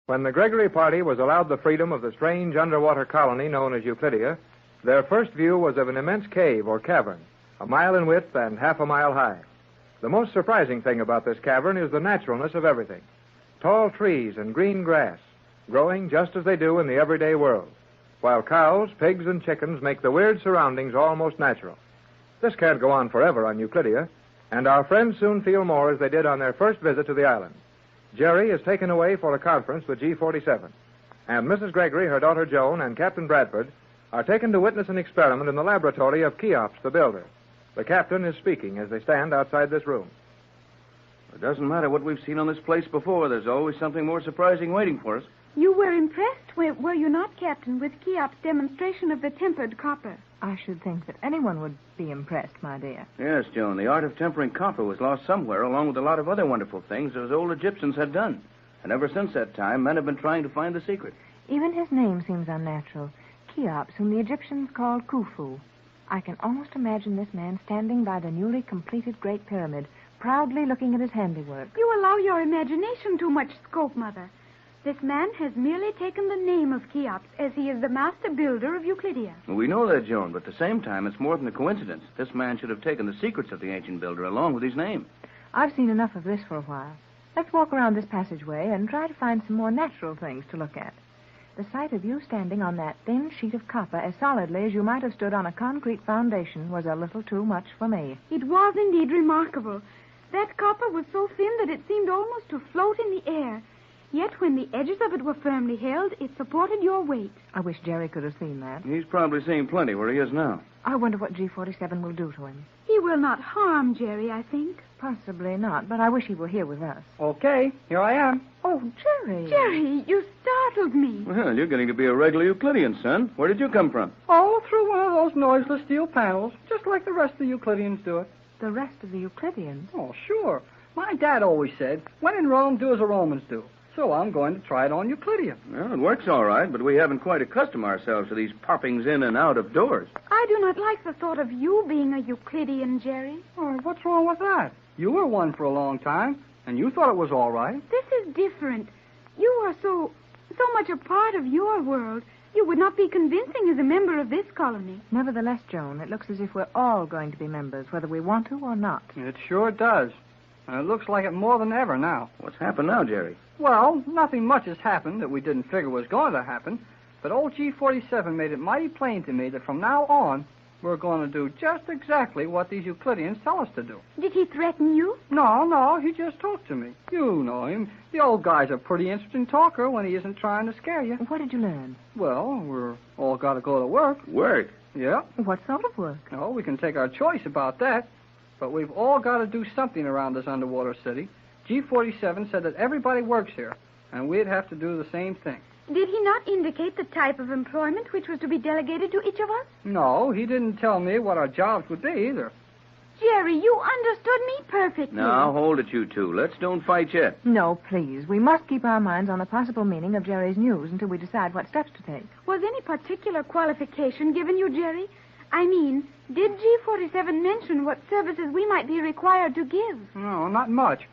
When the Gregory party was allowed the freedom of the strange underwater colony known as Euclidia, their first view was of an immense cave or cavern, a mile in width and half a mile high. The most surprising thing about this cavern is the naturalness of everything. Tall trees and green grass, growing just as they do in the everyday world, while cows, pigs, and chickens make the weird surroundings almost natural. This can't go on forever on Euclidia, and our friends soon feel more as they did on their first visit to the island. Jerry is taken away for a conference with G47, and Mrs. Gregory, her daughter Joan, and Captain Bradford are taken to witness an experiment in the laboratory of Cheops, the builder. The captain is speaking as they stand outside this room. It doesn't matter what we've seen on this place before. There's always something more surprising waiting for us. You were impressed, were you not, Captain, with Cheops' demonstration of the tempered copper? I should think that anyone would be impressed, my dear. Yes, Joan. The art of tempering copper was lost somewhere, along with a lot of other wonderful things those old Egyptians had done. And ever since that time, men have been trying to find the secret. Even his name seems unnatural. Cheops, whom the Egyptians called Khufu. I can almost imagine this man standing by the newly completed Great Pyramid, proudly looking at his handiwork. You allow your imagination too much scope, Mother. This man has merely taken the name of Cheops, as he is the master builder of Euclidia. Well, we know that, Joan, but at the same time, it's more than a coincidence. This man should have taken the secrets of the ancient builder along with his name. I've seen enough of this for a while. Let's walk around this passageway and try to find some more natural things to look at. The sight of you standing on that thin sheet of copper as solidly as you might have stood on a concrete foundation was a little too much for me. It was indeed remarkable. That copper was so thin that it seemed almost to float in the air. Yet when the edges of it were firmly held, it supported your weight. I wish Jerry could have seen that. He's probably seen plenty where he is now. I wonder what G47 will do to him. He will not harm Jerry, I think. Possibly not, but I wish he were here with us. Okay, here I am. Oh, Jerry. Jerry, you startled me. Well, you're getting to be a regular Euclidean, son. Where did you come from? Oh, through one of those noiseless steel panels, just like the rest of the Euclideans do it. The rest of the Euclideans? Oh, sure. My dad always said, when in Rome, do as the Romans do. So I'm going to try it on Euclidia. Well, it works all right, but we haven't quite accustomed ourselves to these poppings in and out of doors. I do not like the thought of you being a Euclidean, Jerry. Oh, what's wrong with that? You were one for a long time, and you thought it was all right. This is different. You are so much a part of your world. You would not be convincing as a member of this colony. Nevertheless, Joan, it looks as if we're all going to be members, whether we want to or not. It sure does. And it looks like it more than ever now. What's happened now, Jerry? Well, nothing much has happened that we didn't figure was going to happen. But old G47 made it mighty plain to me that from now on, we're going to do just exactly what these Euclideans tell us to do. Did he threaten you? No, he just talked to me. You know him. The old guy's a pretty interesting talker when he isn't trying to scare you. What did you learn? Well, we're all got to go to work. Work? Yeah. What sort of work? Oh, we can take our choice about that. But we've all got to do something around this underwater city. G47 said that everybody works here, and we'd have to do the same thing. Did he not indicate the type of employment which was to be delegated to each of us? No, he didn't tell me what our jobs would be either. Jerry, you understood me perfectly. Now, hold it, you two. Let's don't fight yet. No, please. We must keep our minds on the possible meaning of Jerry's news until we decide what steps to take. Was any particular qualification given you, Jerry? I mean, did G47 mention what services we might be required to give? No, not much.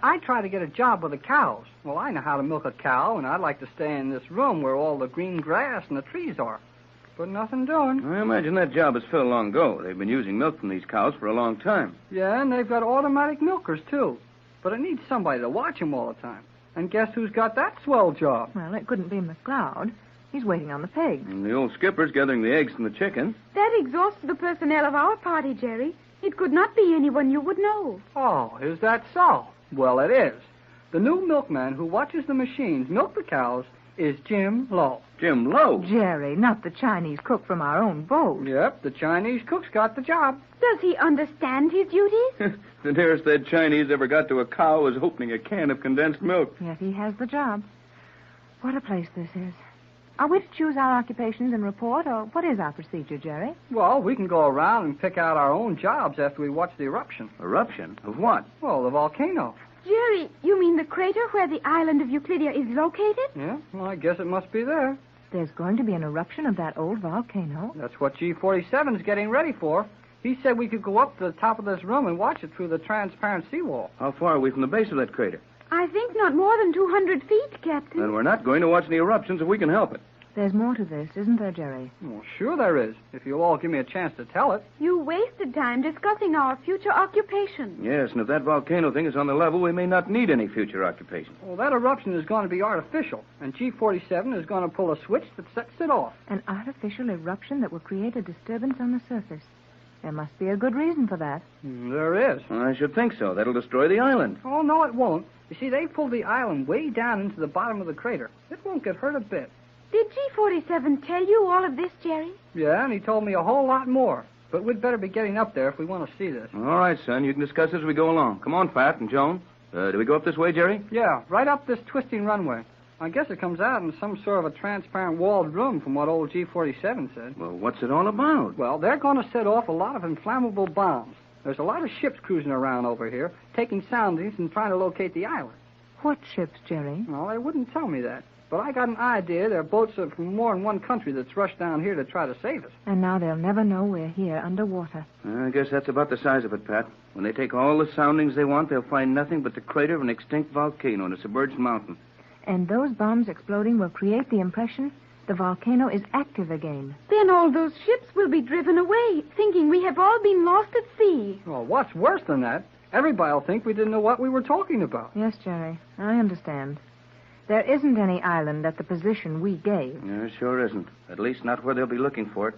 I try to get a job with the cows. Well, I know how to milk a cow, and I'd like to stay in this room where all the green grass and the trees are. But nothing doing. I imagine that job is filled long ago. They've been using milk from these cows for a long time. Yeah, and they've got automatic milkers, too. But it needs somebody to watch them all the time. And guess who's got that swell job? Well, it couldn't be McLeod. He's waiting on the pigs. And the old skipper's gathering the eggs from the chickens. That exhausts the personnel of our party, Jerry. It could not be anyone you would know. Oh, is that so? Well, it is. The new milkman who watches the machines milk the cows is Jim Lowe. Jim Lowe? Jerry, not the Chinese cook from our own boat. Yep, the Chinese cook's got the job. Does he understand his duties? The nearest that Chinese ever got to a cow was opening a can of condensed milk. Yes, he has the job. What a place this is. Are we to choose our occupations and report, or what is our procedure, Jerry? Well, we can go around and pick out our own jobs after we watch the eruption. Eruption? Of what? Well, the volcano. Jerry, you mean the crater where the island of Euclidia is located? Yeah, well, I guess it must be there. There's going to be an eruption of that old volcano. That's what G47's getting ready for. He said we could go up to the top of this room and watch it through the transparent seawall. How far are we from the base of that crater? I think not more than 200 feet, Captain. Then we're not going to watch any eruptions if we can help it. There's more to this, isn't there, Jerry? Well, sure there is, if you'll all give me a chance to tell it. You wasted time discussing our future occupation. Yes, and if that volcano thing is on the level, we may not need any future occupation. Well, that eruption is going to be artificial, and G47 is going to pull a switch that sets it off. An artificial eruption that will create a disturbance on the surface. There must be a good reason for that. There is. I should think so. That'll destroy the island. Oh, no, it won't. You see, they pulled the island way down into the bottom of the crater. It won't get hurt a bit. Did G47 tell you all of this, Jerry? Yeah, and he told me a whole lot more. But we'd better be getting up there if we want to see this. All right, son. You can discuss as we go along. Come on, Pat and Joan. Do we go up this way, Jerry? Yeah, right up this twisting runway. I guess it comes out in some sort of a transparent walled room from what old G47 said. Well, what's it all about? Well, they're going to set off a lot of inflammable bombs. There's a lot of ships cruising around over here, taking soundings and trying to locate the island. What ships, Jerry? Well, they wouldn't tell me that. But I got an idea there are boats from more than one country that's rushed down here to try to save us. And now they'll never know we're here underwater. I guess that's about the size of it, Pat. When they take all the soundings they want, they'll find nothing but the crater of an extinct volcano in a submerged mountain. And those bombs exploding will create the impression the volcano is active again. Then all those ships will be driven away, thinking we have all been lost at sea. Well, what's worse than that? Everybody will think we didn't know what we were talking about. Yes, Jerry, I understand. There isn't any island at the position we gave. There sure isn't. At least not where they'll be looking for it.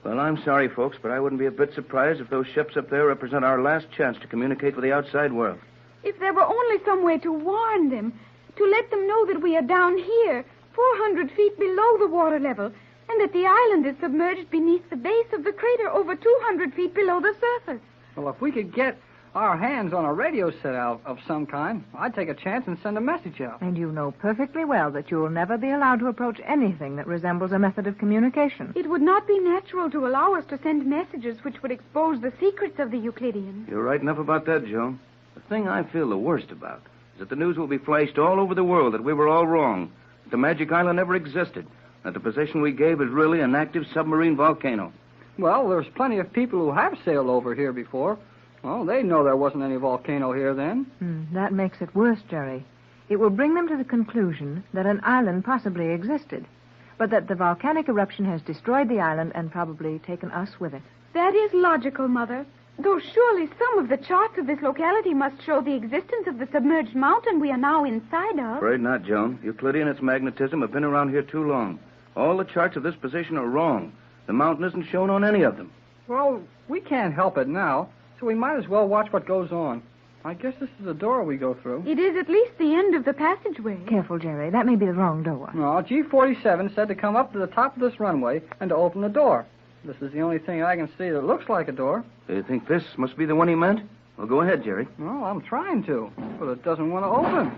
Well, I'm sorry, folks, but I wouldn't be a bit surprised if those ships up there represent our last chance to communicate with the outside world. If there were only some way to warn them, to let them know that we are down here, 400 feet below the water level, and that the island is submerged beneath the base of the crater over 200 feet below the surface. Well, if we could get our hands on a radio set out of some kind, I'd take a chance and send a message out. And you know perfectly well that you will never be allowed to approach anything that resembles a method of communication. It would not be natural to allow us to send messages which would expose the secrets of the Euclideans. You're right enough about that, Joan. The thing I feel the worst about is that the news will be flashed all over the world that we were all wrong, that the Magic Island never existed, that the position we gave is really an active submarine volcano. Well, there's plenty of people who have sailed over here before. Well, they know there wasn't any volcano here then. That makes it worse, Jerry. It will bring them to the conclusion that an island possibly existed, but that the volcanic eruption has destroyed the island and probably taken us with it. That is logical, Mother. Though surely some of the charts of this locality must show the existence of the submerged mountain we are now inside of. Afraid not, Joan. Euclidean and its magnetism have been around here too long. All the charts of this position are wrong. The mountain isn't shown on any of them. Well, we can't help it now, so we might as well watch what goes on. I guess this is the door we go through. It is at least the end of the passageway. Careful, Jerry. That may be the wrong door. No, G47 said to come up to the top of this runway and to open the door. This is the only thing I can see that looks like a door. Do you think this must be the one he meant? Well, go ahead, Jerry. Well, I'm trying to, but it doesn't want to open.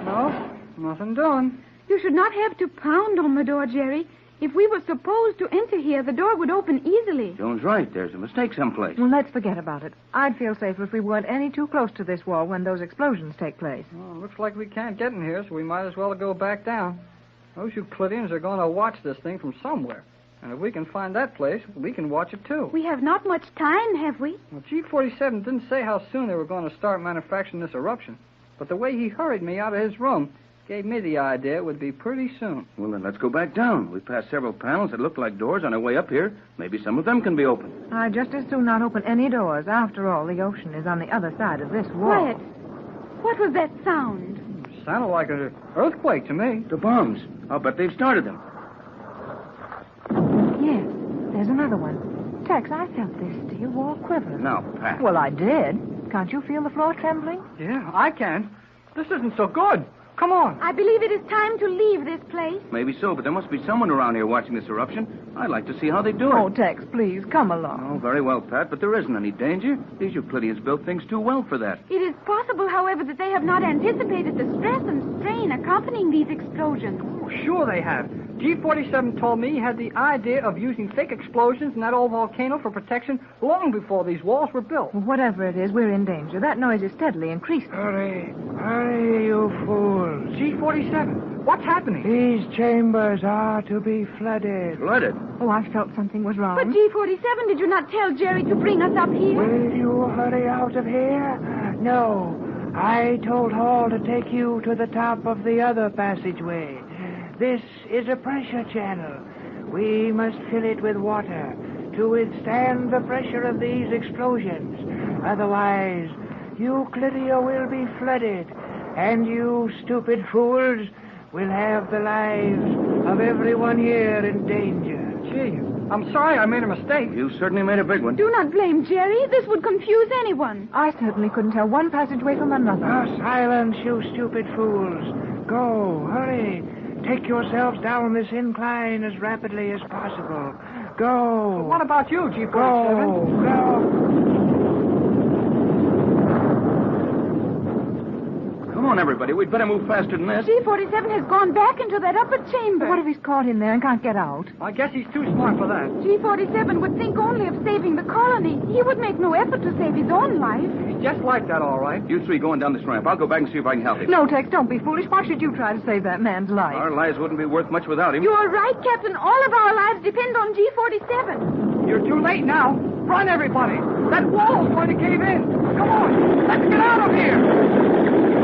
No, nothing doing. You should not have to pound on the door, Jerry. If we were supposed to enter here, the door would open easily. Joan's right. There's a mistake someplace. Well, let's forget about it. I'd feel safer if we weren't any too close to this wall when those explosions take place. Well, looks like we can't get in here, so we might as well go back down. Those Euclideans are going to watch this thing from somewhere. And if we can find that place, we can watch it, too. We have not much time, have we? Well, G47 didn't say how soon they were going to start manufacturing this eruption. But the way he hurried me out of his room gave me the idea it would be pretty soon. Well, then let's go back down. We passed several panels that looked like doors on our way up here. Maybe some of them can be opened. I'd just as soon not open any doors. After all, the ocean is on the other side of this wall. Quiet. What was that sound? It sounded like an earthquake to me. The bombs. I'll bet they've started them. Yes, there's another one. Tex, I felt this steel wall quiver. Now, Pat. Well, I did. Can't you feel the floor trembling? Yeah, I can. This isn't so good. Come on. I believe it is time to leave this place. Maybe so, but there must be someone around here watching this eruption. I'd like to see how they do it. Oh, Tex, please, come along. Oh, very well, Pat, but there isn't any danger. These Euclideans built things too well for that. It is possible, however, that they have not anticipated the stress and strain accompanying these explosions. Oh, sure they have. G47 told me he had the idea of using fake explosions in that old volcano for protection long before these walls were built. Well, whatever it is, we're in danger. That noise is steadily increasing. Hurry, you fools. G47, What's happening? These chambers are to be flooded. Flooded? Oh, I felt something was wrong. But G47, did you not tell Jerry to bring us up here? Will you hurry out of here? No. I told Hall to take you to the top of the other passageway. This is a pressure channel. We must fill it with water to withstand the pressure of these explosions. Otherwise, Euclidia will be flooded, and you stupid fools will have the lives of everyone here in danger. Gee, I'm sorry I made a mistake. You certainly made a big one. Do not blame Jerry. This would confuse anyone. I certainly couldn't tell one passageway from another. Silence, you stupid fools. Go, hurry. Take yourselves down this incline as rapidly as possible. Go. What about you, G47? Go. Come on, everybody. We'd better move faster than this. G47 has gone back into that upper chamber. What if he's caught in there and can't get out? I guess he's too smart for that. G47 would think only of saving the colony. He would make no effort to save his own life. He's just like that, all right. You three going down this ramp. I'll go back and see if I can help him. No, Tex, don't be foolish. Why should you try to save that man's life? Our lives wouldn't be worth much without him. You are right, Captain. All of our lives depend on G47. You're too late now. Run, everybody. That wall's going to cave in. Come on. Let's get out of here.